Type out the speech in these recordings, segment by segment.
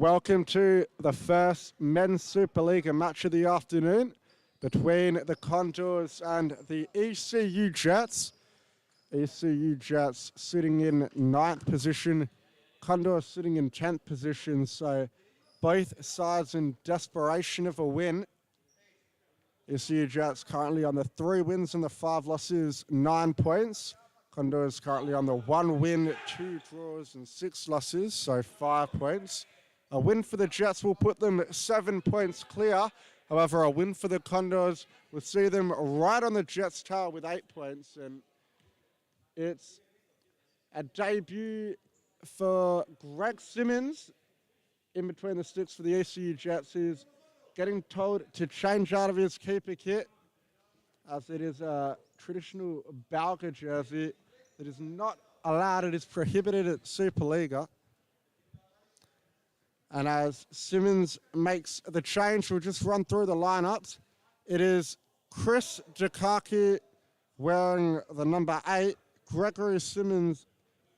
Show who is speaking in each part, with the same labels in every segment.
Speaker 1: welcome to the first men's Supa-Liga match of the afternoon between the Condors and the ECU Jets. ECU Jets sitting in 9th position, Condors sitting in 10th position, so both sides in desperation of a win. ECU Jets currently on the 3 wins and the 5 losses, 9 points. Condors currently on the 1 win, 2 draws and 6 losses, so 5 points. A win for the Jets will put them 7 points clear. However, a win for the Condors will see them right on the Jets' tail with 8 points. And it's a debut for Greg Simmons in between the sticks for the ECU Jets, who's getting told to change out of his keeper kit, as it is a traditional Balga jersey that is not allowed. It is prohibited at Supa-Liga. And as Simmons makes the change, we'll just run through the lineups. It is Chris Dukaki wearing the number 8, Gregory Simmons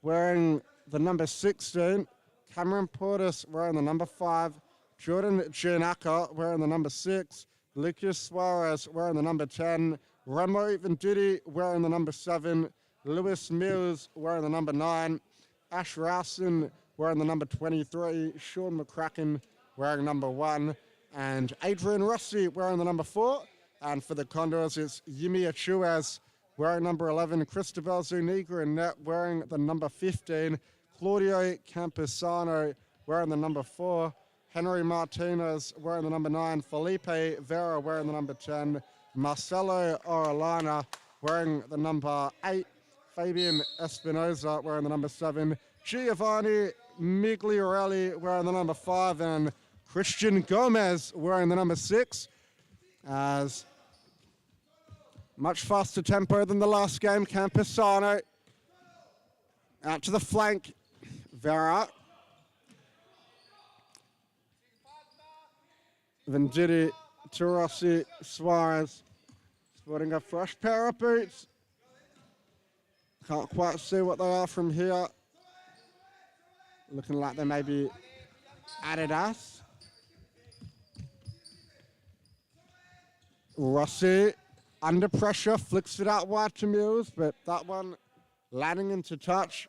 Speaker 1: wearing the number 16, Cameron Portis wearing the number 5, Jordan Giannaka wearing the number 6, Lucas Suarez wearing the number 10, Remo Venditti wearing the number 7, Lewis Mills wearing the number 9, Ash Rowson wearing the number 23, Sean McCracken wearing number 1, and Adrian Rossi wearing the number 4. And for the Condors, it's Yimi Achuez wearing number 11, Cristobal Zuniga in net wearing the number 15, Claudio Campusano wearing the number 4, Henry Martinez wearing the number 9, Felipe Vera wearing the number 10, Marcelo Orellana wearing the number 8, Fabian Espinoza wearing the number 7, Giovanni Migliorelli wearing the number 5, and Christian Gomez wearing the number 6. As much faster tempo than the last game, Campusano out to the flank, Vera. Venditti, Turossi, Suarez, sporting a fresh pair of boots. Can't quite see what they are from here. Looking like they may be Adidas. Rossi, under pressure, flicks it out wide to Mills, but that one landing into touch.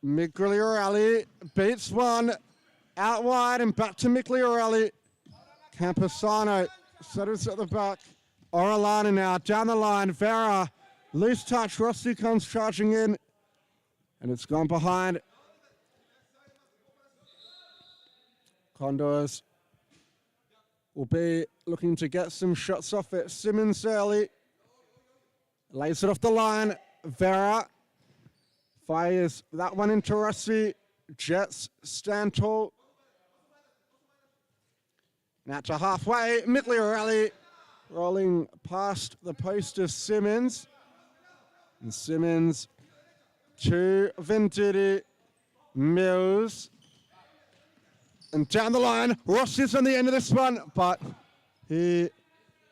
Speaker 1: Migliorelli beats one, out wide and back to Migliorelli. Campusano settles at the back. Orellana now down the line. Vera, loose touch. Rossi comes charging in, and it's gone behind. Condors will be looking to get some shots off it. Simmons early. Lays it off the line. Vera fires that one into Rossi. Jets stand tall. Now to halfway. Migliorelli rolling past the post of Simmons. And Simmons to Venditti. Mills. And down the line, Rossi's on the end of this one, but he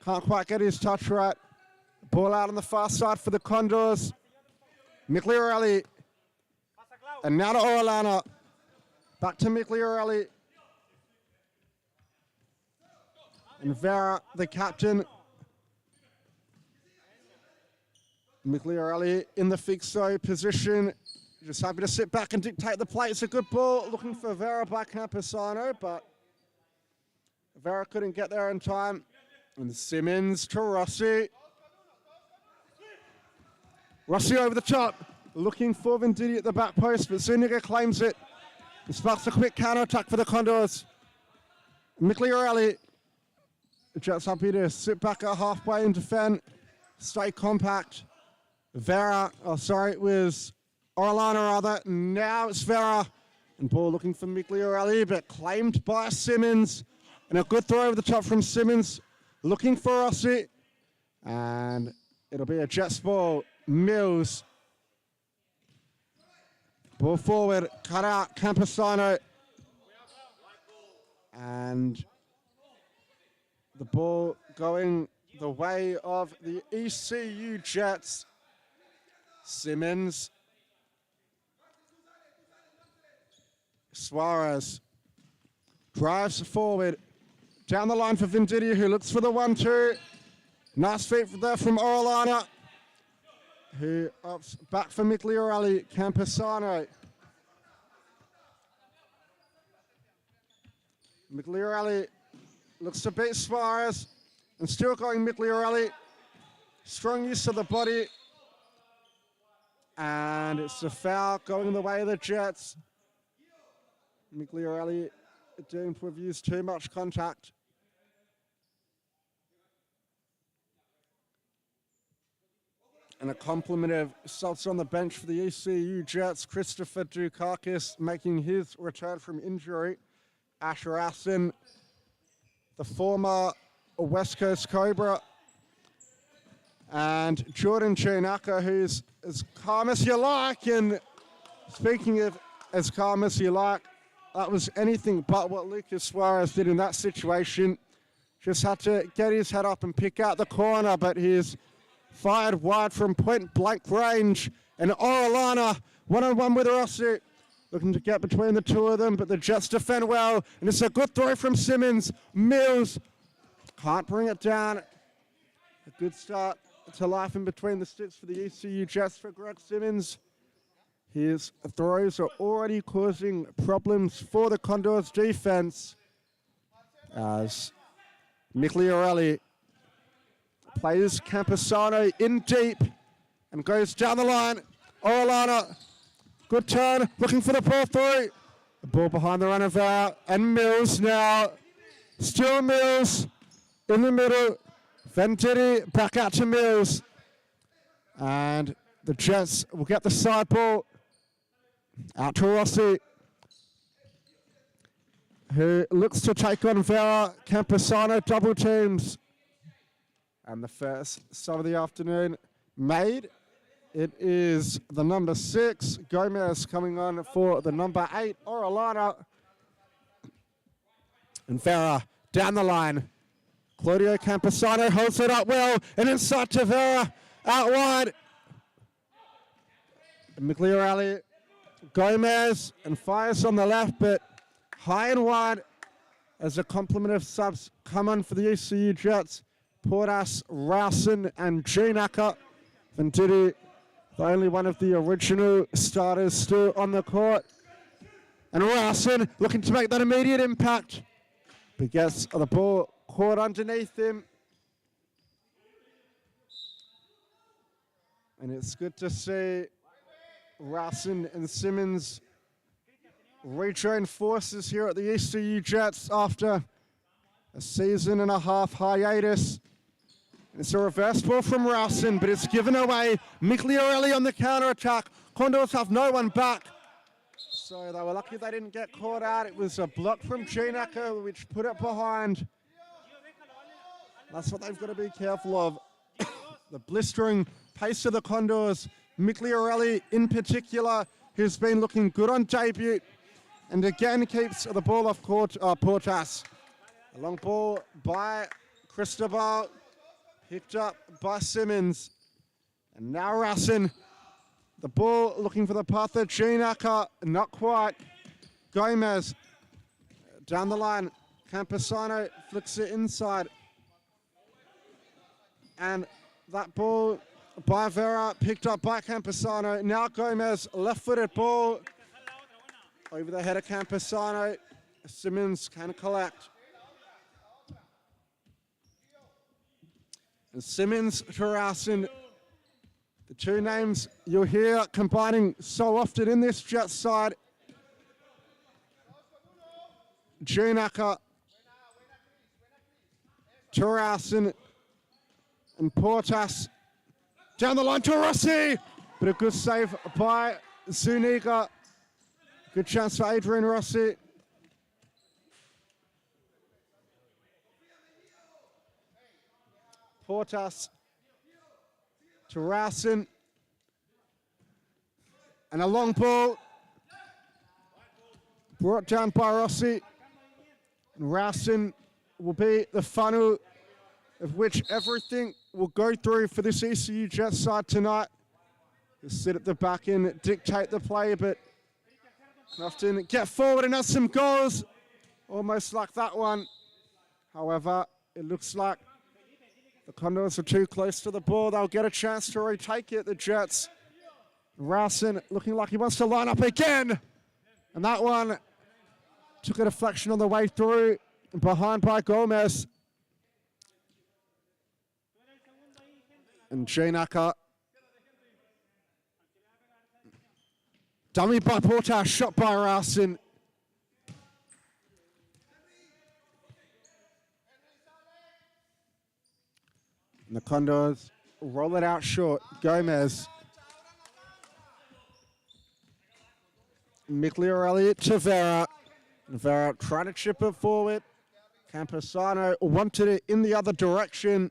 Speaker 1: can't quite get his touch right. Ball out on the far side for the Condors. Migliorelli. And now to Orellana. Back to Migliorelli. And Vera, the captain. Migliorelli in the fixo position. Just happy to sit back and dictate the play. It's a good ball. Looking for Vera by Campusano, but Vera couldn't get there in time. And Simmons to Rossi. Rossi over the top. Looking for Venditti at the back post, but Zuniga claims it. It sparks a quick counter-attack for the Condors. Migliorelli. Jets happy to sit back at halfway and defend. Stay compact. Vera, it was Orellana rather. Now it's Vera. And ball looking for Migliorelli, but claimed by Simmons. And a good throw over the top from Simmons. Looking for Rossi. And it'll be a Jets ball. Mills. Ball forward, cut out, Campusano. And the ball going the way of the ECU Jets. Simmons Suarez drives forward. Down the line for Venditti, who looks for the 1-2. Nice feet there from Orellana, who ups back for Migliorelli. Campesano. Migliorelli looks to beat Suarez, and still going Migliorelli. Strong use of the body. And it's a foul going the way of the Jets. Migliorelli deemed to have used too much contact. And a complement of subs on the bench for the ECU Jets. Christopher Dukakis making his return from injury. Asher Assen, the former West Coast Cobra. And Jordan Chinaka, who's as calm as you like. And speaking of as calm as you like, that was anything but what Lucas Suarez did in that situation. Just had to get his head up and pick out the corner, but he's fired wide from point-blank range. And Orellana, one-on-one with Rossi, looking to get between the two of them, but the Jets defend well. And it's a good throw from Simmons. Mills can't bring it down. A good start to life in between the sticks for the ECU Jets for Greg Simmons. His throws are already causing problems for the Condors defense as Migliorelli plays Campesano in deep and goes down the line. Orellana, good turn, looking for the ball through. The ball behind the runner there, and Mills now. Still Mills in the middle. Venditti back out to Mills. And the Jets will get the side ball out to Rossi, who looks to take on Vera. Campesano double teams. And the first sub of the afternoon made. It is the number 6, Gomez, coming on for the number 8, Orellana. And Vera down the line. Claudio Campesano holds it up well, and inside to Vera, out wide. Migliorelli, Gomez, and fires on the left, but high and wide as a complement of subs come on for the ECU Jets. Portas, Rowson, and Chinaka. Venditti, the only one of the original starters still on the court. And Rowson looking to make that immediate impact. But gets the ball caught underneath him. And it's good to see Rowson and Simmons rejoin forces here at the ECU Jets after a season and a half hiatus. And it's a reverse ball from Rowson, but it's given away. Migliorelli on the counter-attack. Condors have no one back. So they were lucky they didn't get caught out. It was a block from Chinaka, which put it behind. That's what they've got to be careful of. The blistering pace of the Condors. Migliorelli in particular, who's been looking good on debut. And again keeps the ball off court, Portas. A long ball by Cristobal, picked up by Simmons. And now Rowson, the ball looking for the path of Chinaka, not quite. Gomez, down the line. Campesano flicks it inside. And that ball by Vera, picked up by Campesano. Now Gomez, left-footed ball. Over the head of Campesano. Simmons can collect. And Simmons to Rowson. The two names you'll hear combining so often in this Jets side. Chinaka to Rowson. And Portas down the line to Rossi. But a good save by Zuniga. Good chance for Adrian Rossi. Portas to Rowson. And a long ball brought down by Rossi. And Rowson will be the funnel of which everything will go through for this ECU Jets side tonight. He'll sit at the back and dictate the play, but Often get forward and have some goals, almost like that one. However, it looks like the Condors are too close to the ball. They'll get a chance to retake it, the Jets. Rowson looking like he wants to line up again. And that one took a deflection on the way through, behind by Gomez. And Janaka. Dummy by Porter, shot by Rowson. And the Condors roll it out short. Gomez. Migliorelli to Vera. Vera trying to chip it forward. Camposano wanted it in the other direction.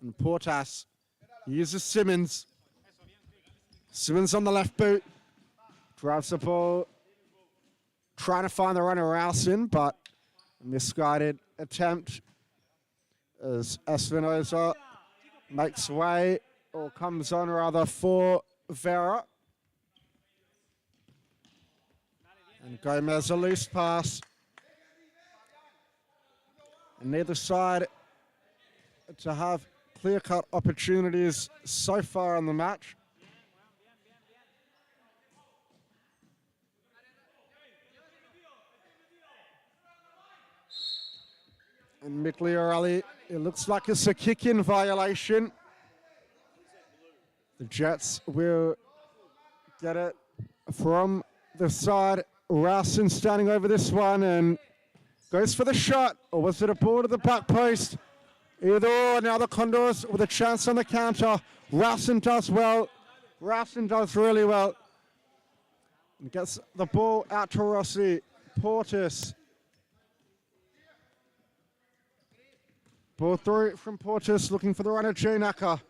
Speaker 1: And Portas uses Simmons. Simmons on the left boot. Drives the ball. Trying to find the runner Rowson, but misguided attempt as Espinosa makes way, or comes on rather, for Vera. And Gomez a loose pass. And neither side to have clear-cut opportunities so far in the match. And Migliorelli, it looks like it's a kick-in violation. The Jets will get it from the side. Rowson standing over this one and goes for the shot. Or was it a ball to the back post? Either or. Now the Condors with a chance on the counter. Rowson does well. Rowson does really well. And gets the ball out to Rossi. Portis. Ball through from Portis, looking for the runner, Janaka.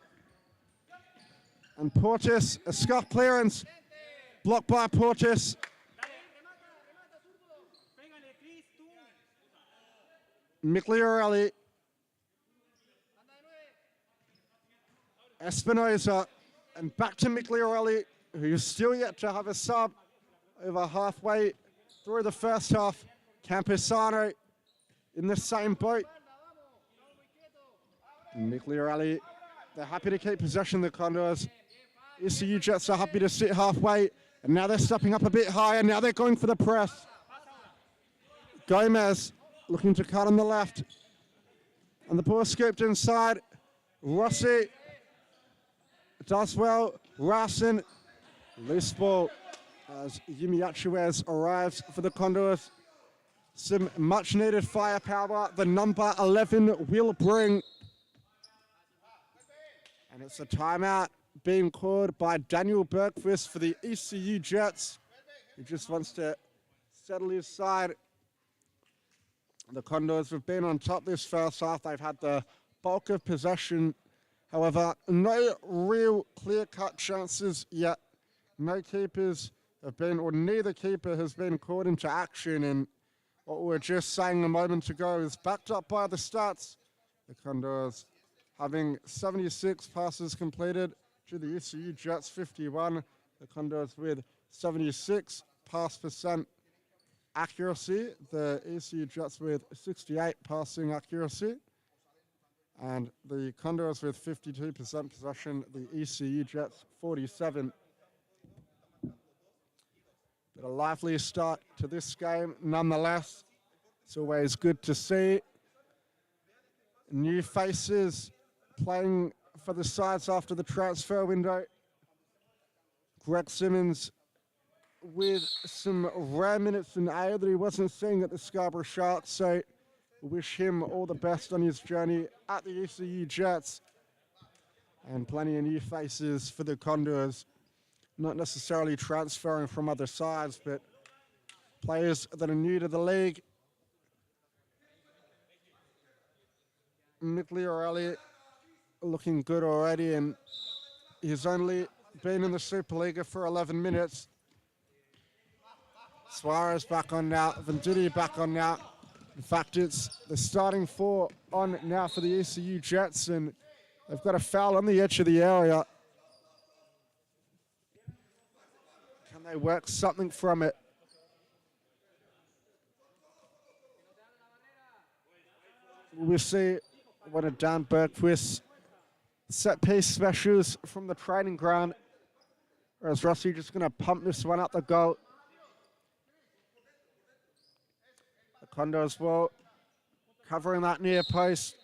Speaker 1: And Portis, a scuff clearance, blocked by Portis. Migliorelli. Espinosa, and back to Migliorelli, who's still yet to have a sub over halfway through the first half. Camposano in the same boat. Migliorelli, they're happy to keep possession, the Condors. ECU Jets are happy to sit halfway, and now they're stepping up a bit higher. Now they're going for the press. Gomez looking to cut on the left. And the ball scooped inside. Rossi does well. Rowson, loose ball as Yumiyachiwez arrives for the Condors. Some much needed firepower the number 11 will bring. And it's a timeout being called by Daniel Bergquist for the ECU Jets. He just wants to settle his side. The Condors have been on top this first half. They've had the bulk of possession. However, no real clear-cut chances yet. No keepers have been, or neither keeper has been called into action. And what we were just saying a moment ago is backed up by the stats. The Condors having 76 passes completed to the ECU Jets 51. The Condors with 76 pass percent accuracy. The ECU Jets with 68 passing accuracy. And the Condors with 52% possession. The ECU Jets 47. But a lively start to this game nonetheless. It's always good to see new faces playing for the sides after the transfer window. Greg Simmons with some rare minutes in A that he wasn't seeing at the Scarborough Sharks, so wish him all the best on his journey at the ECU Jets. And plenty of new faces for the Condors, not necessarily transferring from other sides, but players that are new to the league. Migliorelli looking good already, and he's only been in the Supa-Liga for 11 minutes. Suarez back on now, Venditti back on now. In fact, it's the starting four on now for the ECU Jets, and they've got a foul on the edge of the area. They work something from it. We'll see what a Dan Bergquist set piece specials from the training ground. Or is Rossi just going to pump this one up the goal? The Condors will covering that near post.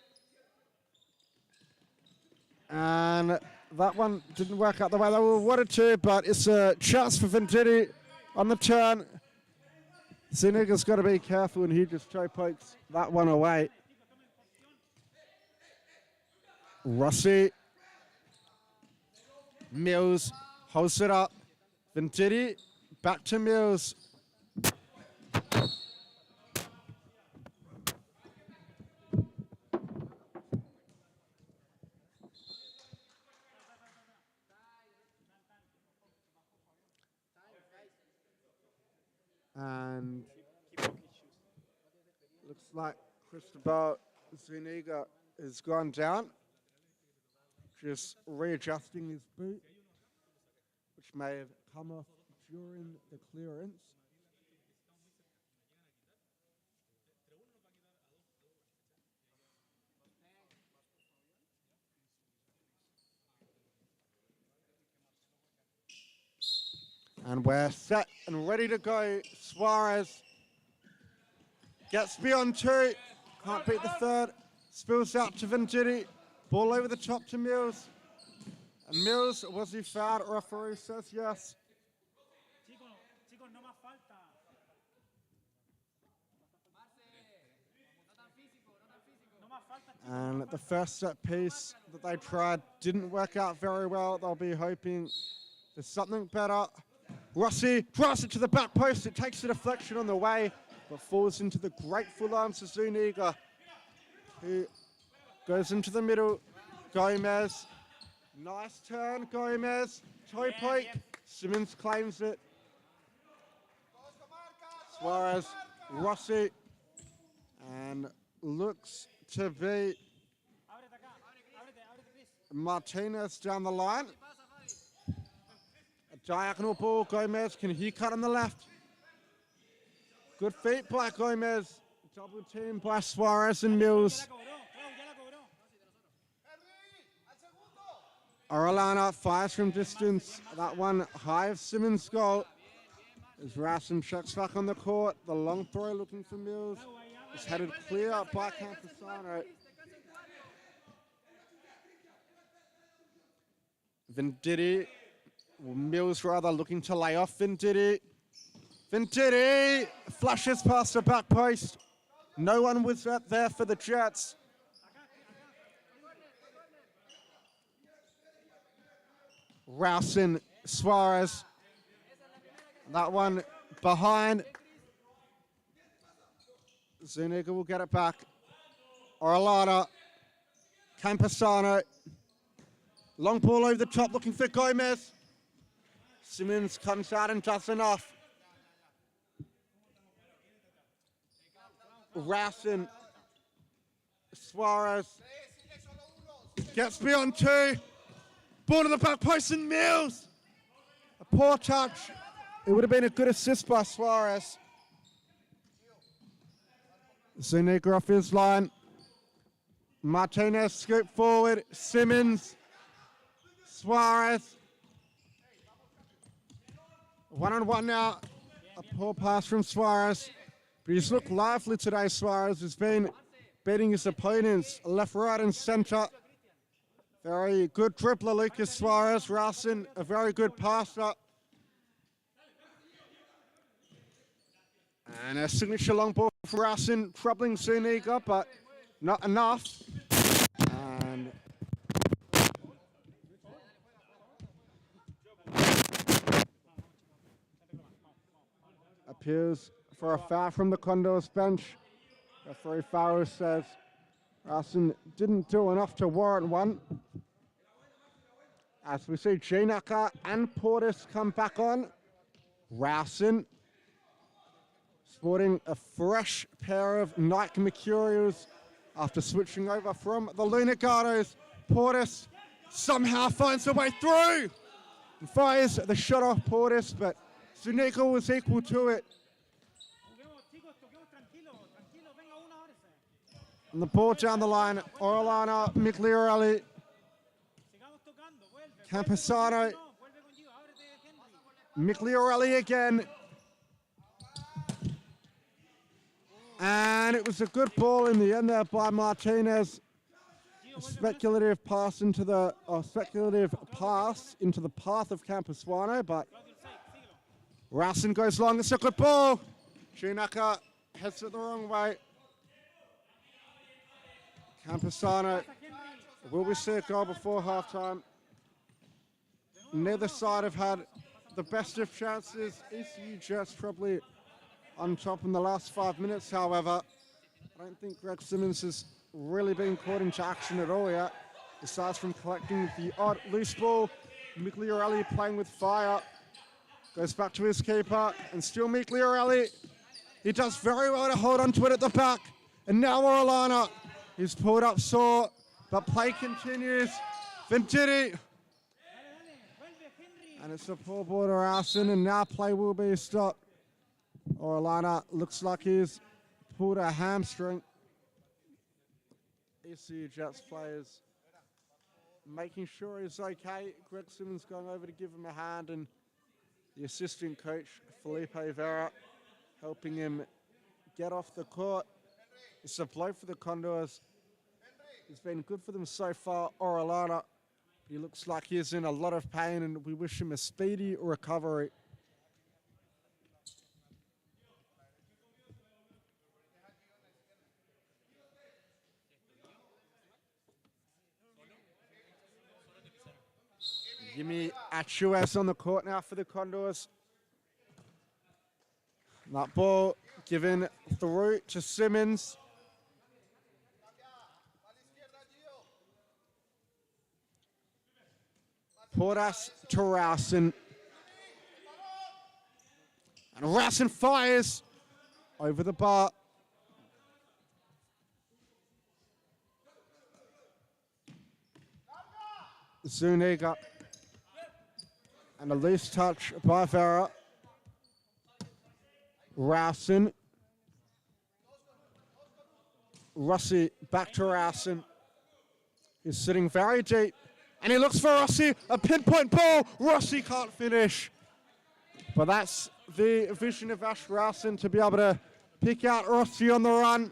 Speaker 1: And that one didn't work out the way they wanted to, but it's a chance for Venditti on the turn. Zuniga's got to be careful, and he just toe pokes that one away. Rossi. Mills holds it up. Venditti back to Mills. And looks like Cristobal Zuniga has gone down. Just readjusting his boot, which may have come off during the clearance. And we're set and ready to go. Suarez gets beyond two, can't beat the third, spills out to Venditti. Ball over the top to Mills. And Mills, was he fouled? Referee says yes. And the first set piece that they tried didn't work out very well. They'll be hoping there's something better. Rossi drives it to the back post. It takes the deflection on the way, but falls into the grateful arms of Zuniga, who goes into the middle. Gomez. Nice turn, Gomez. Toe poke. Simmons claims it. Suarez. Rossi. And looks to be Martinez down the line. A diagonal ball. Gomez. Can he cut on the left? Good feet by Gomez. Double team by Suarez and Mills. Orellana fires from distance. That one high of Simmons' goal. As Rassen checks back on the court. The long throw looking for Mills is headed clear by Campusano. Venditti, Mills rather, looking to lay off Venditti. Venditti flashes past the back post. No one was there for the Jets. Rassen, Suarez. That one behind. Zuniga will get it back. Orellana. Campusano. Long ball over the top looking for Gomez. Simmons comes out and does enough. Rassen. Suarez. Gets beyond two. Ball to the back post and Mills. A poor touch. It would have been a good assist by Suarez. Zuniga off his line. Martinez scoop forward. Simmons. Suarez. 1-on-1 now. A poor pass from Suarez. But he's looked lively today, Suarez. Has been beating his opponents left, right, and center. Very good dribbler, Lucas Suarez. Rassen, a very good passer. And a signature long ball for Rassen, troubling Zuniga, but not enough. And appears for a foul from the Condors bench. Referee Farrow says Rassen didn't do enough to warrant one. As we see Ginaka and Portis come back on. Rassen sporting a fresh pair of Nike Mercurials after switching over from the Lunagardos. Portis somehow finds a way through and fires the shot off Portis, but Zuniga was equal to it. And the ball down the line, Orellana, Migliorelli, Campesano, Migliorelli again. And it was a good ball in the end there by Martinez. A speculative pass into the path of Campesano, but Rausen goes long. It's a good ball. Chinaka heads it the wrong way. Campesano, will we see a goal before halftime? Neither side have had the best of chances. ECU Jets probably on top in the last 5 minutes, however. I don't think Greg Simmons has really been caught into action at all yet. Aside from collecting the odd loose ball, Migliorelli playing with fire. Goes back to his keeper, and still Migliorelli. He does very well to hold onto it at the back. And now Orellana. He's pulled up sore, but play continues. Venditti. And it's a poor ball to Rausen, and now play will be stopped. Orellana looks like he's pulled a hamstring. ECU Jets players making sure he's okay. Greg Simmons going over to give him a hand, and the assistant coach, Felipe Vera, helping him get off the court. It's a blow for the Condors. It's been good for them so far, Orellana. He looks like he's in a lot of pain, and we wish him a speedy recovery. Yimi Achuas on the court now for the Condors. That ball given through to Simmons. Portas to Rausen. And Rausen fires over the bar. Zuniga. And a loose touch by Vera. Rausen. Rossi back to Rausen. He's sitting very deep. And he looks for Rossi. A pinpoint ball. Rossi can't finish. But that's the vision of Ash Rausen to be able to pick out Rossi on the run.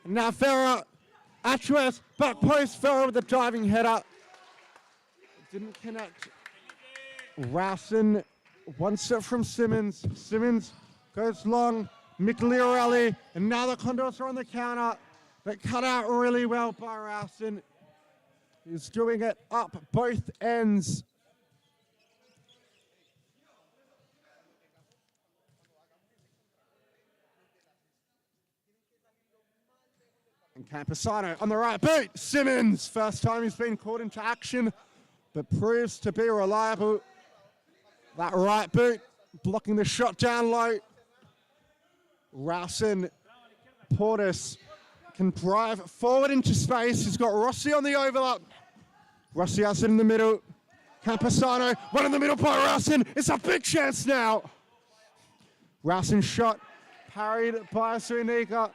Speaker 1: And now Vera. Achuas. Back post. Vera with a diving header. Didn't connect. Rausen, one step from Simmons. Simmons goes long. Migliorelli, and now the Condors are on the counter. But cut out really well by Rausen. He's doing it up both ends. And Campesano on the right boot. Simmons, first time he's been called into action, but proves to be reliable. That right boot, blocking the shot down low. Rausen, Portas can drive forward into space. He's got Rossi on the overlap. Rossi has it in the middle. Campesano, one in the middle by Rausen. It's a big chance now. Rausen shot, parried by Zuniga.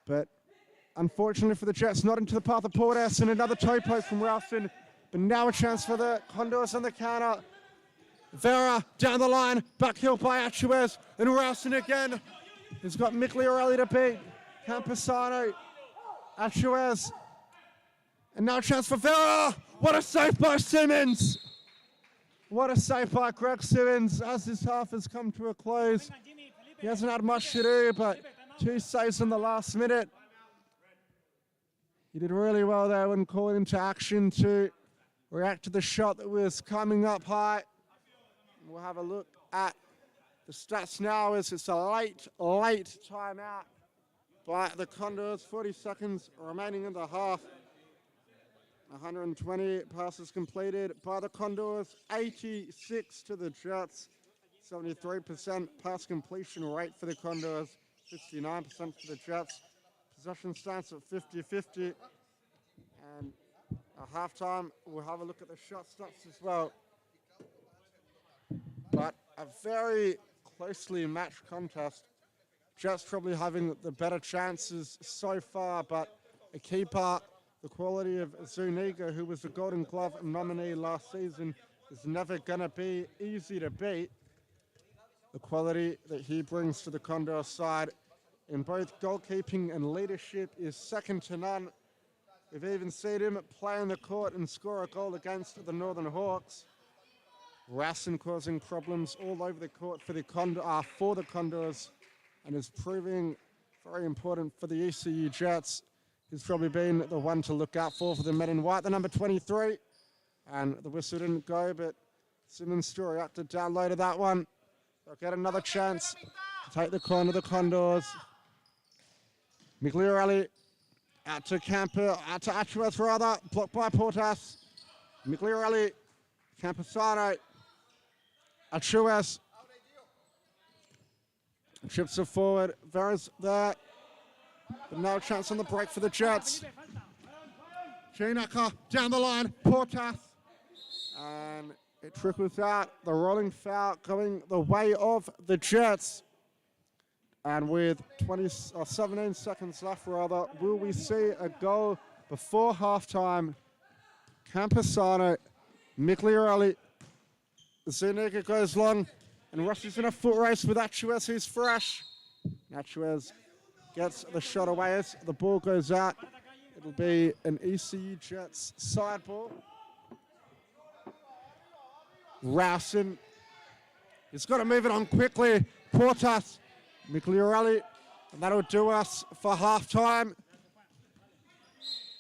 Speaker 1: But unfortunately for the Jets, not into the path of Portas, and another toe poke from Rausen. But now a chance for the Condors on the counter. Vera down the line, back heel by Achuas, and Rausen again. He's got Migliorelli to beat. Campesano, Achuas, and now a chance for Vera. What a save by Simmons. What a save by Greg Simmons as his half has come to a close. He hasn't had much to do, but 2 saves in the last minute. He did really well there when called into action to react to the shot that was coming up high. We'll have a look at the stats now as it's a late timeout by the Condors. 40 seconds remaining in the half. 120 passes completed by the Condors, 86 to the Jets. 73% pass completion rate for the Condors, 69% for the Jets. Possession stands at 50-50. And at halftime, we'll have a look at the shot stats as well. But a very closely matched contest. Jets probably having the better chances so far, but a key part, the quality of Zuniga, who was the Golden Glove nominee last season, is never going to be easy to beat. The quality that he brings to the Condors side in both goalkeeping and leadership is second to none. We've even seen him play in the court and score a goal against the Northern Hawks. Rassin causing problems all over the court for the Condors and is proving very important for the ECU Jets. He's probably been the one to look out for the men in white, the number 23. And the whistle didn't go, but Simmons Story up to download of that one. They'll get another chance to take the corner, the Condors. Migliorelli out to Camper, out to Achuez rather, blocked by Portas. Migliorelli, Camposano, Achuez. Chips it forward, Vera's there. But no chance on the break for the Jets. Chinaka down the line, Portas. And it trickles out, the rolling foul going the way of the Jets. And with 17 seconds left, rather, will we see a goal before halftime? Camposano, Migliorelli, Zuniga goes long and rushes in a foot race with Achuez, who's fresh. Achuez gets the shot away as the ball goes out. It'll be an ECU Jets side ball. Rousen, he's got to move it on quickly. Portas, Migliorelli, and that'll do us for halftime.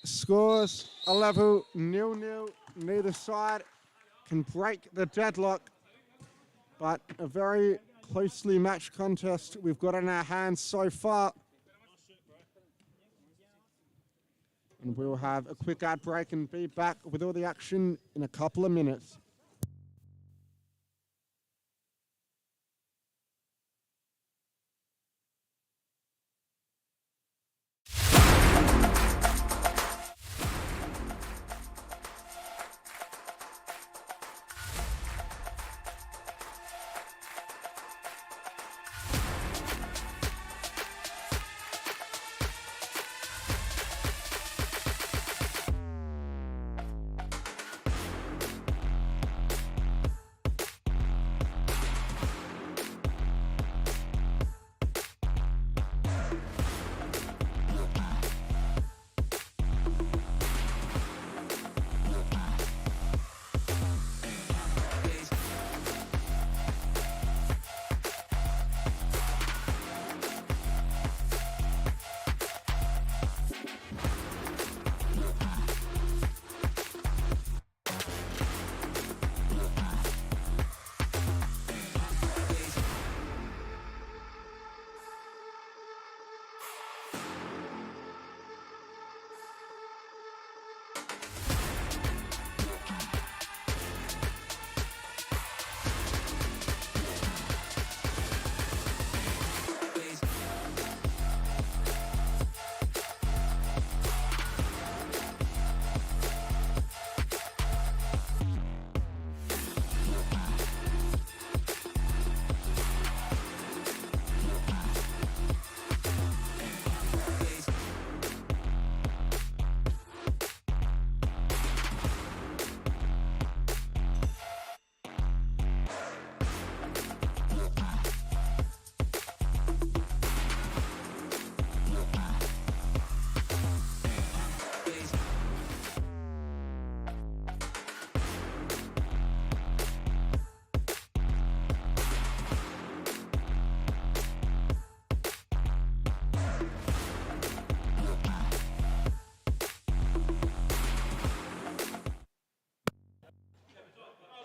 Speaker 1: Scores a level 0-0. Neither side can break the deadlock, but a very closely matched contest we've got in our hands so far. And we'll have a quick ad break and be back with all the action in a couple of minutes.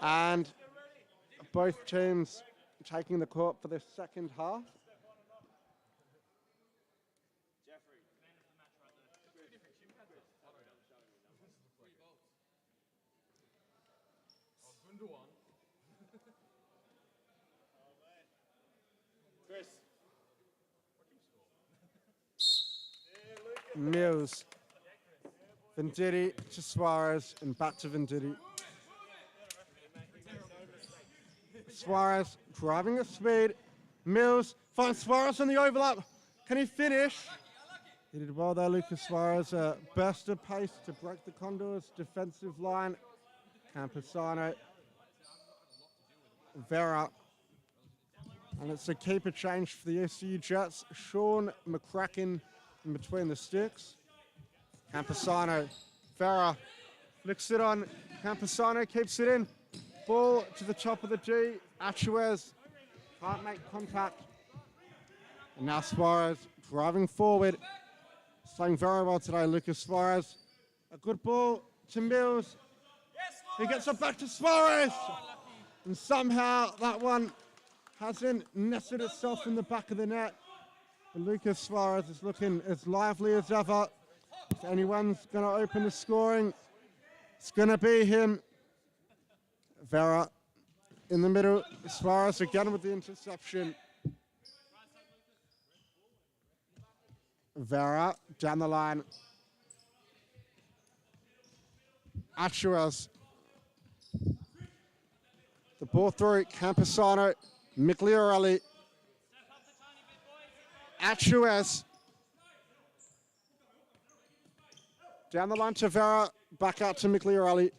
Speaker 1: And both teams taking the court for the second half. Mills, Venditti to Suarez, and back to Venditti. Suarez driving at speed. Mills finds Suarez on the overlap. Can he finish? He did well there, Lucas Suarez. Burst of pace to break the Condors' defensive line. Campesano. Vera. And it's a keeper change for the ECU Jets. Sean McCracken in between the sticks. Campesano. Vera flicks it on. Campesano keeps it in. Ball to the top of the D. Achuez can't make contact. And now Suarez driving forward. Playing very well today, Lucas Suarez. A good ball to Mills. He gets it back to Suarez. And somehow that one hasn't nested itself in the back of the net. But Lucas Suarez is looking as lively as ever. If anyone's going to open the scoring, it's going to be him. Vera in the middle. Suarez again with the interception. Vera down the line. Achuez. The ball through. Campesano. Migliorelli. Achuez. Down the line to Vera. Back out to Migliorelli.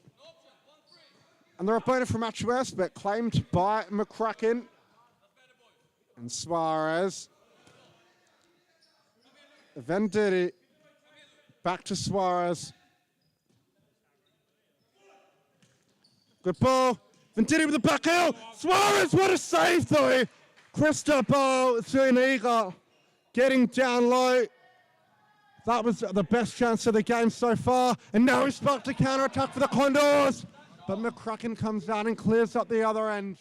Speaker 1: And the opponent from Achuez, but claimed by McCracken. And Suarez. Venditti. Back to Suarez. Good ball. Venditti with the back heel. Suarez, what a save though. Cristobal Zuniga getting down low. That was the best chance of the game so far. And now he's sparked a counter-attack for the Condors. But McCracken comes down and clears up the other end.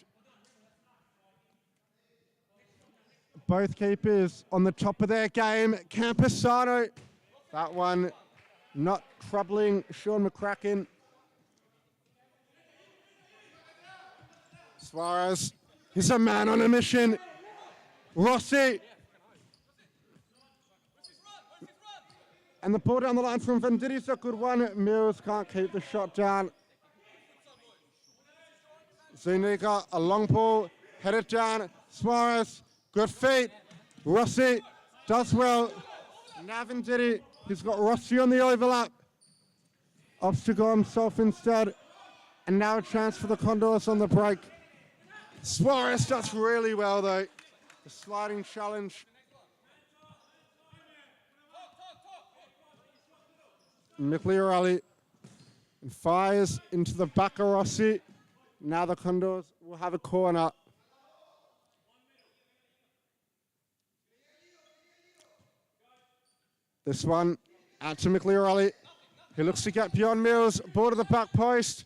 Speaker 1: Both keepers on the top of their game. Campesano. That one not troubling Sean McCracken. Suarez. He's a man on a mission. Rossi. And the ball down the line from Venditti's a good one. Mills can't keep the shot down. Zuniga, a long ball, headed down. Suarez, good feet. Rossi does well. Now Venditti, he's got Rossi on the overlap. Obstacle himself instead. And now a chance for the Condors on the break. Suarez does really well though. The sliding challenge. Migliorelli fires into the back of Rossi. Now the Condors will have a corner. This one out to Migliorelli. He looks to get beyond Mills. Ball to the back post.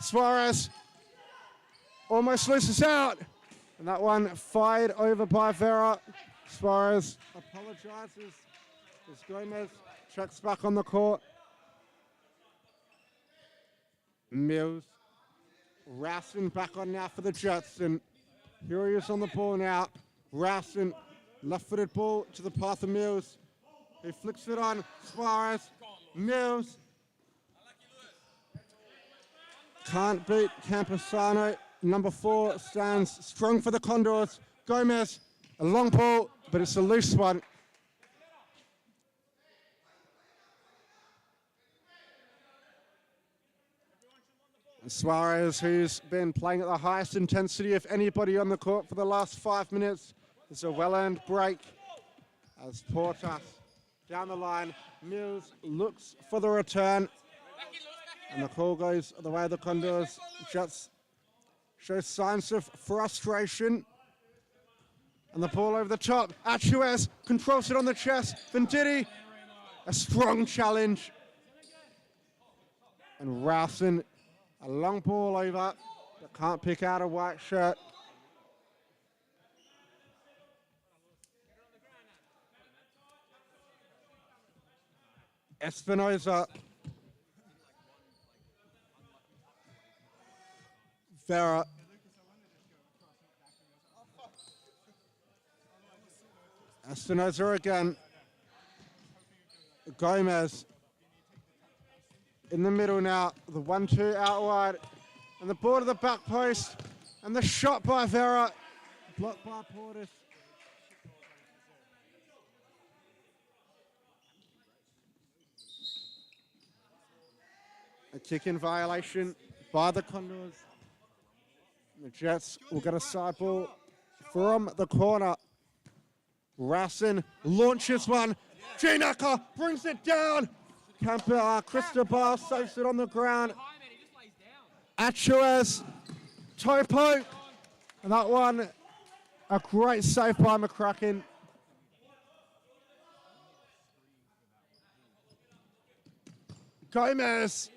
Speaker 1: Suarez almost loses out. And that one fired over by Vera. Suarez apologizes as Gomez checks back on the court. Mills. Rowson back on now for the Jets. And here he is on the ball now. Rowson, left-footed ball to the path of Mills. He flicks it on. Suarez. Mills. Can't beat Campesano. Number 4 stands strong for the Condors. Gomez, a long ball, but it's a loose one. Suarez, who's been playing at the highest intensity of anybody on the court for the last 5 minutes. It's a well-earned break as Portas down the line. Mills looks for the return. And the call goes the way of the Condors. Jets show signs of frustration. And the ball over the top. Achuez controls it on the chest. Venditti, a strong challenge. And Rowson, a long ball over, but can't pick out a white shirt. Espinoza. Vera. Espinoza again. Gomez. In the middle now, the 1-2 out wide. And the ball to the back post. And the shot by Vera, blocked by Portis. A kick-in violation by the Condors. The Jets will get a side ball from the corner. Racing launches one. Ginaka brings it down. Cristobal saves it on the ground. Achuez, toe poke. And that one, a great save by McCracken. Gomez.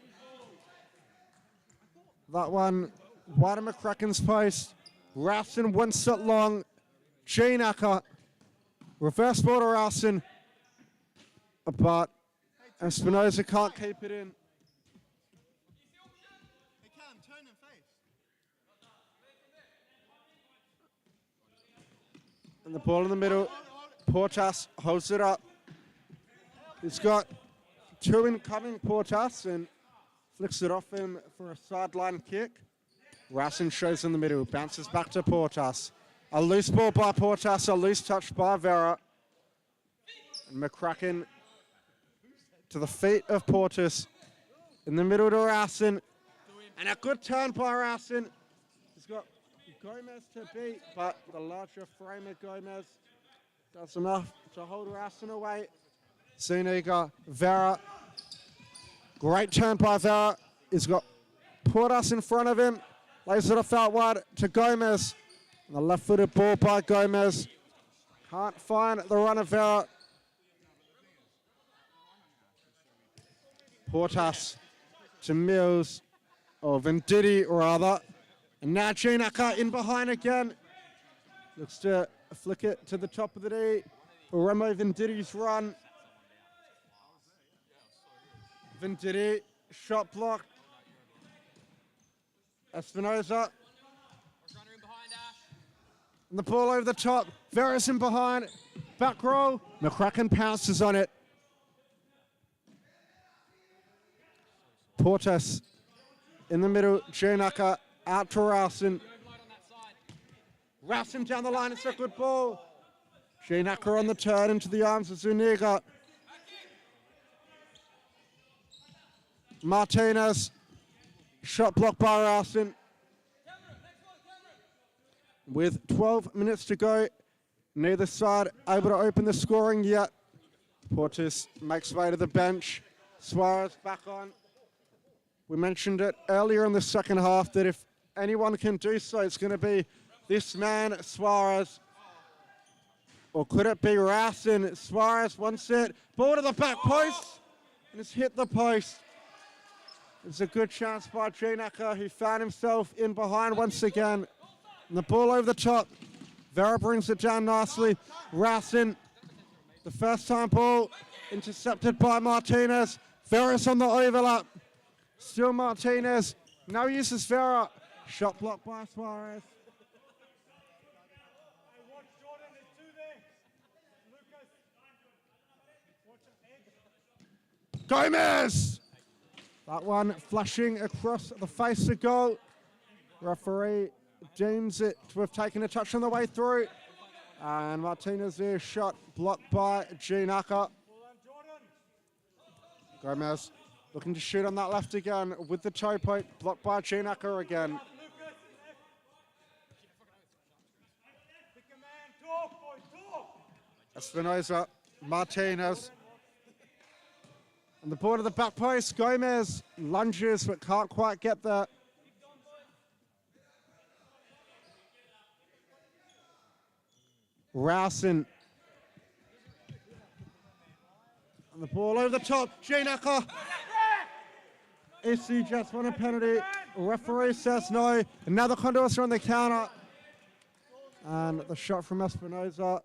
Speaker 1: That one, wide of McCracken's post. Ralston wins it long. Ginaka. Reverse ball to Ralston. But Espinosa can't keep it in. And the ball in the middle. Portas holds it up. He's got two incoming, Portas, and flicks it off him for a sideline kick. Racing shows in the middle, bounces back to Portas. A loose ball by Portas, a loose touch by Vera. And McCracken to the feet of Portas. In the middle to Racing. And a good turn by Racing. He's got Gomez to beat, but the larger frame of Gomez does enough to hold Racing away. Zuniga, Vera. Great turn by Vera. He's got Portas in front of him. Lays it off out wide to Gomez. And the left-footed ball by Gomez. Can't find the run of Vera. Portas to Mills, or Venditti rather. And now Ginaka in behind again. Looks to flick it to the top of the D. Remo Venditti's run. Venditti, shot blocked. Espinosa. And the ball over the top. Veras in behind. Back row. McCracken pounces on it. Portas in the middle. Ginaka out to Ralston. Ralston down the line. It's a good ball. Ginaka on the turn into the arms of Zuniga. Martinez. Shot blocked by Ralston. With 12 minutes to go, neither side able to open the scoring yet. Portis makes way to the bench. Suarez back on. We mentioned it earlier in the second half that if anyone can do so, it's going to be this man, Suarez. Or could it be Ralston? Suarez wants it. Ball to the back post. And it's hit the post. It's a good chance by Ginaka, who found himself in behind once again. And the ball over the top. Vera brings it down nicely. Ralston, the first time ball, intercepted by Martinez. Vera's on the overlap. Still Martinez. Now uses Vera. Shot blocked by Suarez. Gomez! That one flashing across the face of goal. Referee deems it to have taken a touch on the way through. And Martinez there, shot blocked by Ginaka. Gomez looking to shoot on that left again with the toe poke, blocked by Ginaka again. Espinosa, Martinez. And the ball to the back post. Gomez lunges but can't quite get there. Ralston. And the ball over the top. Ginaka. ECU Jets won a penalty. Referee says no. And now the Condors are on the counter. And the shot from Espinosa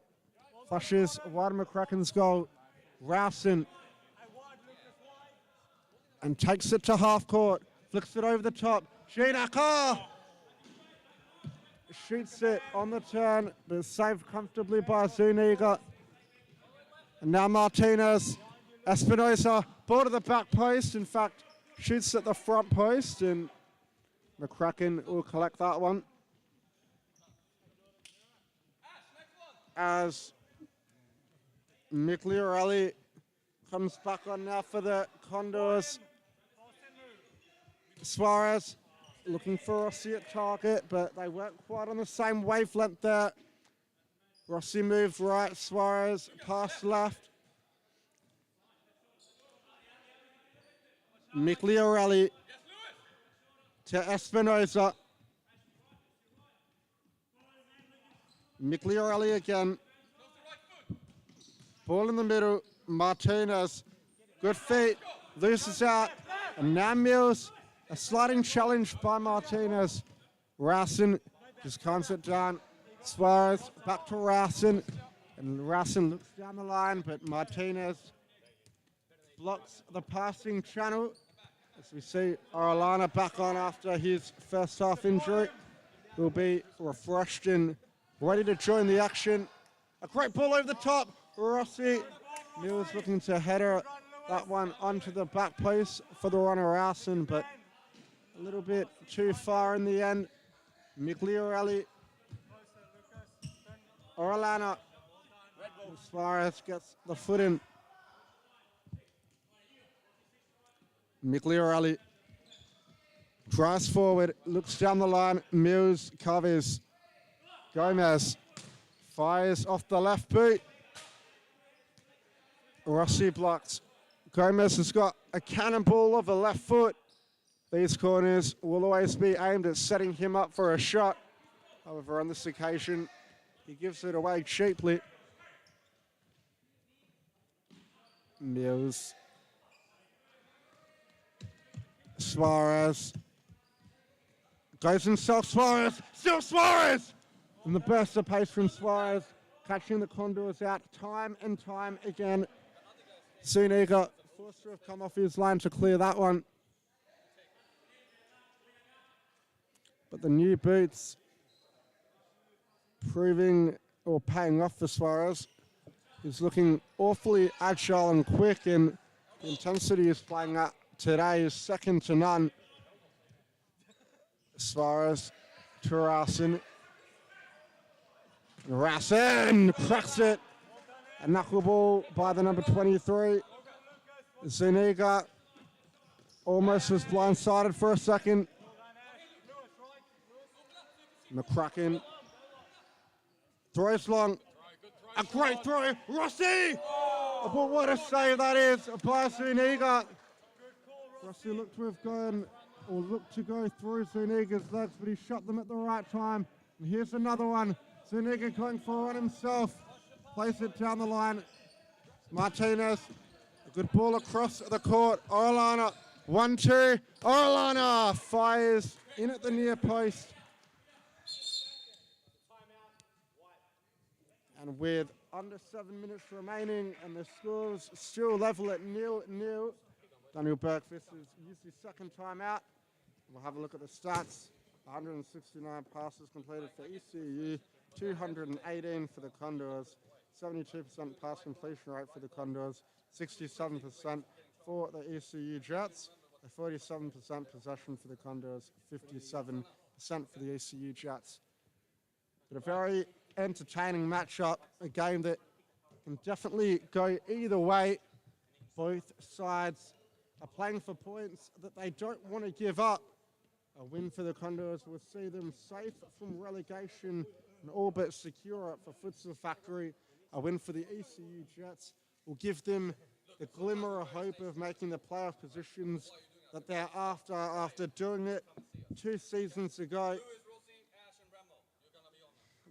Speaker 1: flashes wide of McCracken's goal. Ralston. And takes it to half court. Flicks it over the top. Ginaka shoots it on the turn, but saved comfortably by Zuniga. And now Martinez. Espinosa, ball to the back post. In fact, shoots at the front post, and McCracken will collect that one. as Migliorelli comes back on now for the Condors. Suarez looking for Rossi at target, but they weren't quite on the same wavelength there. Rossi moved right, Suarez pass left. Migliorelli to Espinosa. Migliorelli again. Ball in the middle, Martinez. Good feet, loses out. And now Mills, a sliding challenge by Martinez. Rausen just can't sit down. Suarez back to Rausen. And Rausen looks down the line, but Martinez blocks the passing channel. As we see Orellana back on after his first half injury. Will be refreshed and ready to join the action. A great ball over the top. Rossi. Mills looking to header that one onto the back post for the runner Rausen, but a little bit too far in the end. Migliorelli. Orellana. Suarez gets the foot in. Migliorelli drives forward, looks down the line. Mills covers. Gomez fires off the left boot. Rossi blocks. Gomez has got a cannonball of a left foot. These corners will always be aimed at setting him up for a shot. However, on this occasion, he gives it away cheaply. Mills. Suarez. Goes himself, Suarez. Still Suarez! And the burst of pace from Suarez, catching the Condors out time and time again. Zuniga forced to have come off his line to clear that one. But the new boots proving or paying off for Suarez. He's looking awfully agile and quick, and the intensity he's playing at today is second to none. Suarez to Rausen. Rausen cracks it. A knuckleball by the number 23. Zuniga almost was blindsided for a second. McCracken throws long. A great throw. Rossi! Oh, but what a save that is by Zuniga. Rossi looked to have gone, or looked to go through Zuniga's legs, but he shot them at the right time. And here's another one. Zuniga going for it himself. Place it down the line. Martinez, a good ball across the court. Orellana, 1-2. Orellana fires in at the near post. And with under 7 minutes remaining and the scores still level at 0-0, Daniel Bergqvist has used his second time out. We'll have a look at the stats. 169 passes completed for ECU, 218 for the Condors, 72% pass completion rate for the Condors, 67% for the ECU Jets, a 47% possession for the Condors, 57% for the ECU Jets. But a very entertaining matchup, a game that can definitely go either way. Both sides are playing for points that they don't want to give up. A win for the Condors will see them safe from relegation and all but secure it for Futsal Factory. A win for the ECU Jets will give them the glimmer of hope of making the playoff positions that they're after doing it 2 seasons ago.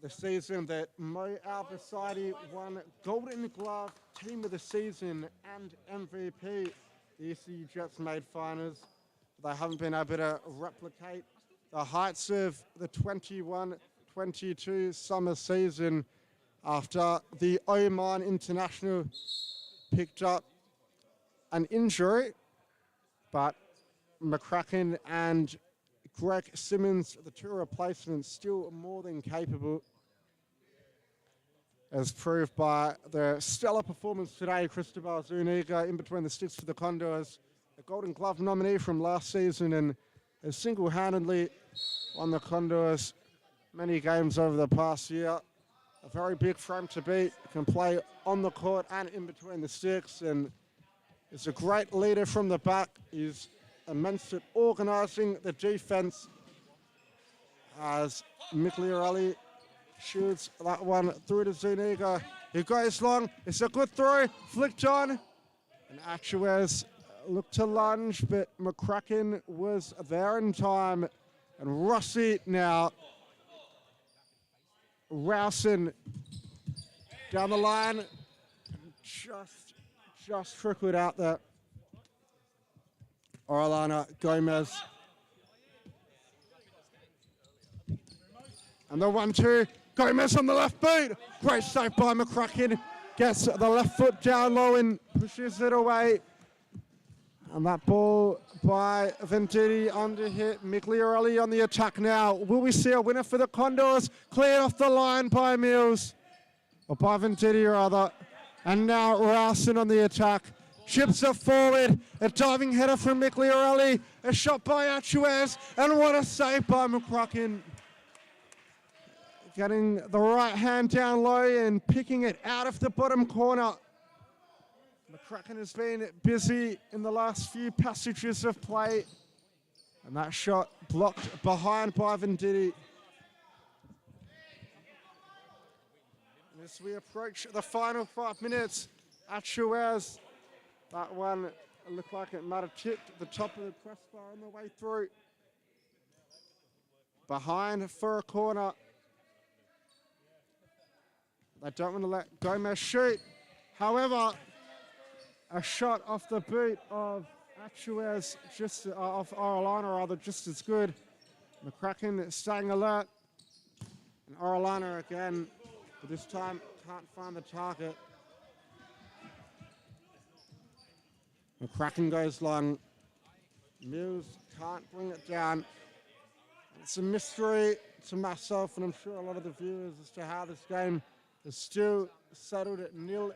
Speaker 1: The season that Mo Al-Basaidi won Golden Glove Team of the Season and MVP. The ECU Jets made finals. They haven't been able to replicate the heights of the 21-22 summer season after the Oman International picked up an injury. But McCracken and Greg Simmons, the 2 replacements, still more than capable, as proved by the stellar performance today. Cristobal Zuniga in between the sticks for the Condors, a Golden Glove nominee from last season, and has single-handedly won the Condors many games over the past year. a very big frame to beat. Can play on the court and in between the sticks, and is a great leader from the back. He's immense at organising the defence as Migliorelli shoots that one through to Zuniga. He goes long. It's a good throw. Flicked on. And Actuez looked to lunge, but McCracken was there in time. And Rossi now. Rowson down the line. Just trickled out there. Orellana, Gomez. And the 1-2. Gomez on the left boot. Great save by McCracken. Gets the left foot down low and pushes it away. And that ball by Venditti under hit. Migliorelli on the attack now. Will we see a winner for the Condors? Cleared off the line by Mills. Or by Venditti rather. And now Rowson on the attack. Chips it forward. A diving header from Migliorelli. A shot by Actuez. And what a save by McCracken. Getting the right hand down low and picking it out of the bottom corner. McCracken has been busy in the last few passages of play. And that shot blocked behind by Venditti. As we approach the final 5 minutes, Actuez, that one looked like it might have tipped the top of the crossbar on the way through. Behind for a corner. They don't want to let Gomez shoot. However, a shot off the boot of Actuez, off Orellana rather, just as good. McCracken staying alert. And Orellana again, but this time can't find the target. McCracken goes long. Mills can't bring it down. It's a mystery to myself and I'm sure a lot of the viewers as to how this game is still settled at 0-0.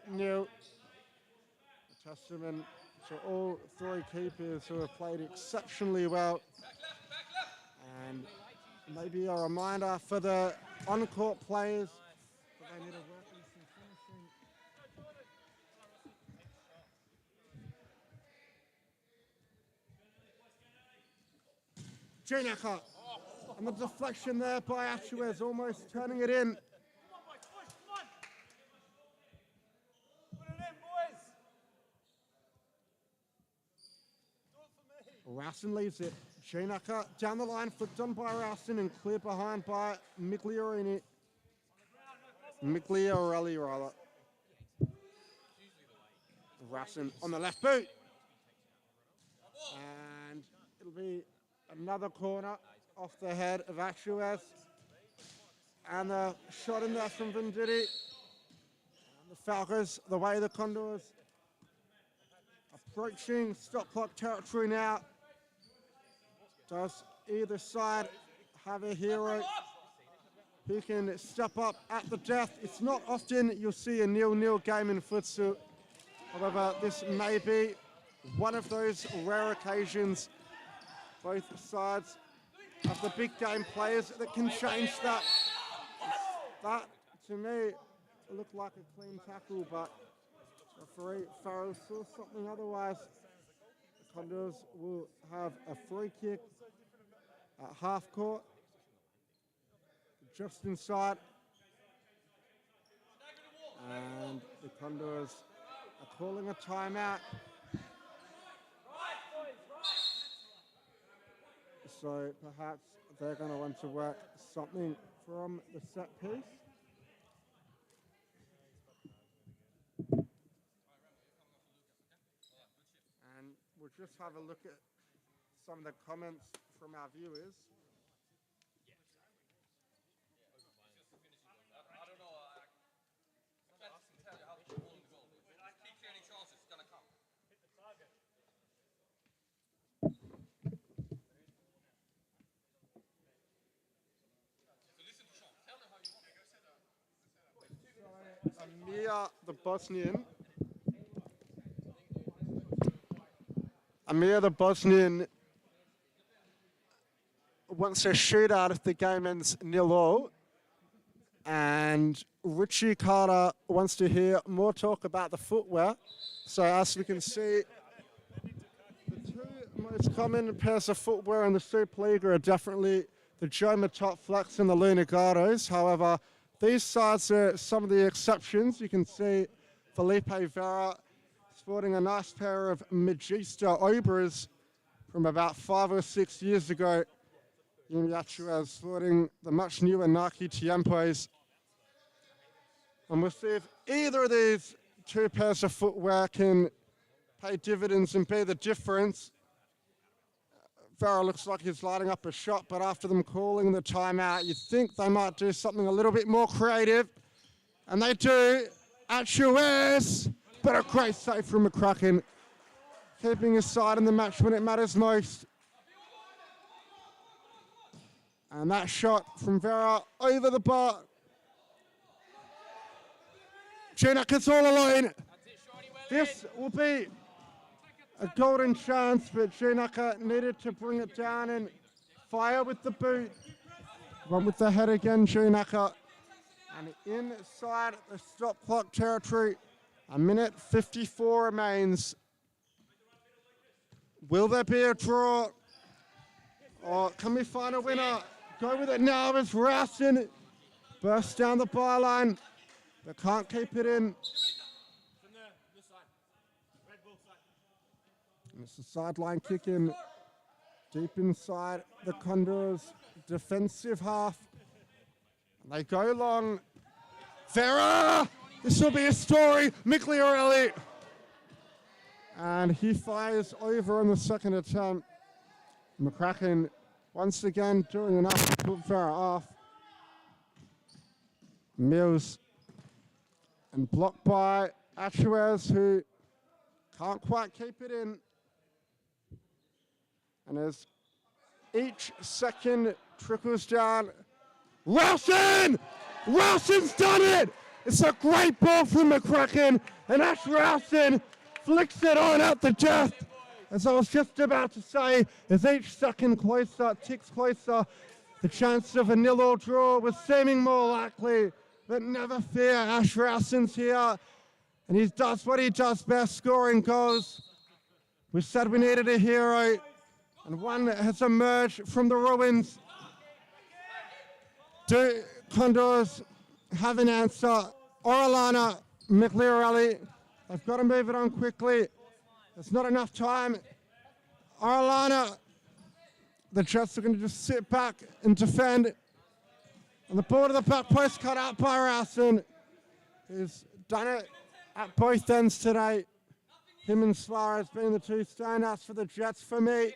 Speaker 1: A testament to all three keepers who have played exceptionally well. And maybe a reminder for the on-court players that they need to work on some finishing. Ginaker. And the deflection there by Actuez, almost turning it in. Rowson leaves it. Ginaker down the line, flicked on by Rowson and cleared behind by Migliorelli rather. Rowson on the left boot. And it'll be another corner off the head of Actuez. And the shot in there from Venditti. And the Falcons, the way the Condors approaching stop clock territory now. Does either side have a hero who can step up at the death? It's not often you'll see a 0-0 game in futsal. However, this may be one of those rare occasions. Both sides have the big game players that can change that. That, to me, looked like a clean tackle, but referee Farrell saw something otherwise. The Condors will have a free kick at half court, just inside. And the Condors are calling a timeout. So perhaps they're going to want to work something from the set piece. And we'll just have a look at some of the comments from our viewers. Amir the Bosnian wants a shootout if the game ends 0-0, and Richie Carter wants to hear more talk about the footwear. So as we can see, the two most common pairs of footwear in the Supa-Liga are definitely the Joma Top Flex and the Lunagardos. However, these sides are some of the exceptions. You can see Felipe Vera sporting a nice pair of Magista Obras from about 5 or 6 years ago. Yachua sporting the much newer Nike Tiempos. And we'll see if either of these two pairs of footwear can pay dividends and be the difference. Vera looks like he's lighting up a shot, but after them calling the timeout, you'd think they might do something a little bit more creative. And they do. Achuez, but a great save from McCracken, keeping his side in the match when it matters most. And that shot from Vera over the bar. Junaka's all alone. This will be a golden chance, but Junaka needed to bring it down and fire with the boot. One with the head again, Junaka. And inside the stop clock territory, 1:54 remains. Will there be a draw? Or can we find a winner? Go with it now as Rowson bursts down the byline, but can't keep it in. And it's a sideline kick in, deep inside the Condors' defensive half. And they go long. Vera! This will be a story. Migliorelli. And he fires over on the second attempt. McCracken once again doing enough to put Vera off. Mills. And blocked by Achuez, who can't quite keep it in. And as each second trickles down, Rowson! Rowson's done it! It's a great ball from McCracken, and Ash Rowson flicks it on at the death. As I was just about to say, as each second closer, ticks closer, the chance of a 0-0 draw was seeming more likely. But never fear, Ash Rowson's here, and he does what he does best, scoring goals. We said we needed a hero, and one has emerged from the ruins. Do Condors have an answer? Orellana, Migliorelli, they've got to move it on quickly. There's not enough time. Orellana, the Jets are going to just sit back and defend. And the ball to the back post cut out by Rowson, who's done it at both ends today. Him and Suarez being the two standouts for the Jets for me.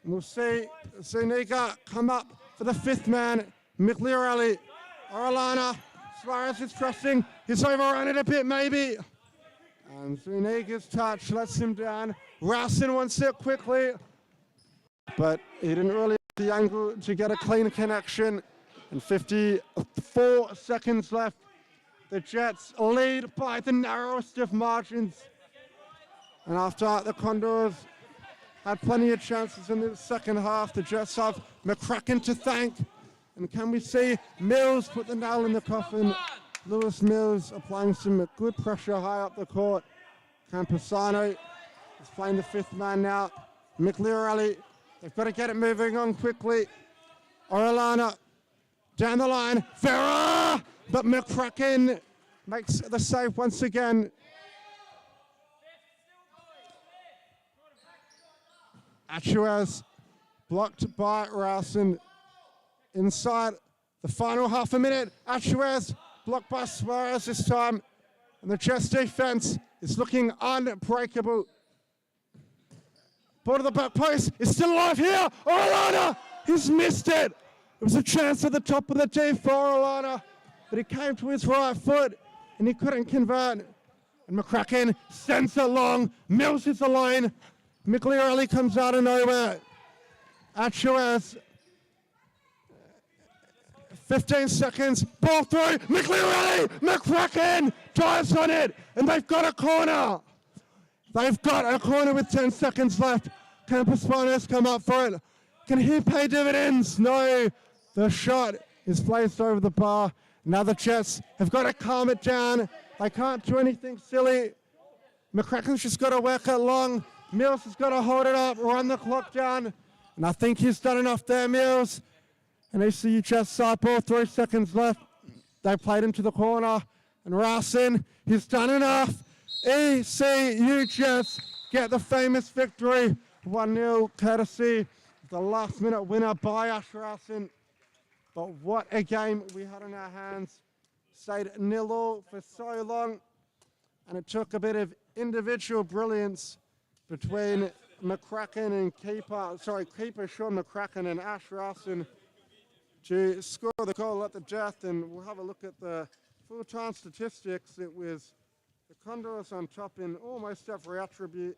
Speaker 1: And we'll see Zuniga come up for the fifth man, Migliorelli. Orellana, Suarez is pressing. He's overrun it a bit maybe. And Zuniga's touch lets him down. Rowson wants it quickly, but he didn't really have the angle to get a clean connection. And 54 seconds left. The Jets lead by the narrowest of margins. And after the Condors had plenty of chances in the second half, the Jets have McCracken to thank. And can we see Mills put the nail in the coffin? Lewis Mills applying some good pressure high up the court. Camposano is playing the fifth man now. Migliorelli, they've got to get it moving on quickly. Orellana down the line, Vera! But McCracken makes the save once again. Achuez blocked by Rowson. Inside the final half a minute, Achuez blocked by Suarez this time. And the Jets defense is looking unbreakable. Ball to the back post, is still alive here. Orellana, he's missed it. It was a chance at the top of the D for Orellana, but he came to his right foot and he couldn't convert. And McCracken sends it long. Mills is alone. Migliorelli comes out of nowhere. Achuez, 15 seconds, ball through, Migliorelli, McCracken dives on it, and they've got a corner. They've got a corner with 10 seconds left. Camposano's come up for it. Can he pay dividends? No. The shot is placed over the bar, Now the Jets have got to calm it down. They can't do anything silly. McCracken's just got to work it long. Mills has got to hold it up, run the clock down. And I think he's done enough there, Mills. And ECU Jets side ball, 3 seconds left. They played into the corner. And Rowson, he's done enough. ECU Jets get the famous victory. 1-0 courtesy of the last-minute winner by Ash Rowson. But what a game we had in our hands. Stayed 0-0 for so long. And it took a bit of individual brilliance between McCracken and keeper Sean McCracken and Ash Rowson to score the goal at the death. And we'll have a look at the full-time statistics. It was the Condors on top in almost every attribute,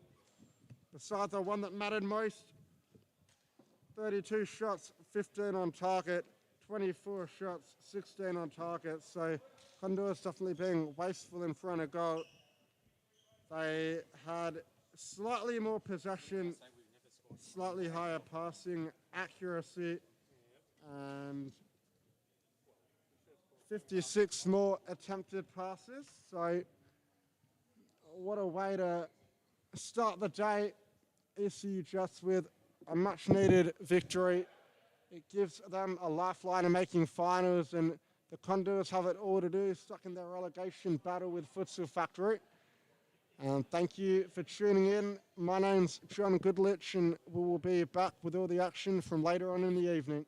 Speaker 1: besides the one that mattered most. 32 shots, 15 on target, 24 shots, 16 on target. So Condors definitely being wasteful in front of goal. They had slightly more possession, slightly higher passing accuracy, and 56 more attempted passes. So what a way to start the day. ECU Jets with a much needed victory. It gives them a lifeline in making finals, and the Condors have it all to do, stuck in their relegation battle with Futsal Factory. And thank you for tuning in. My name's John Goodlich, and we will be back with all the action from later on in the evening.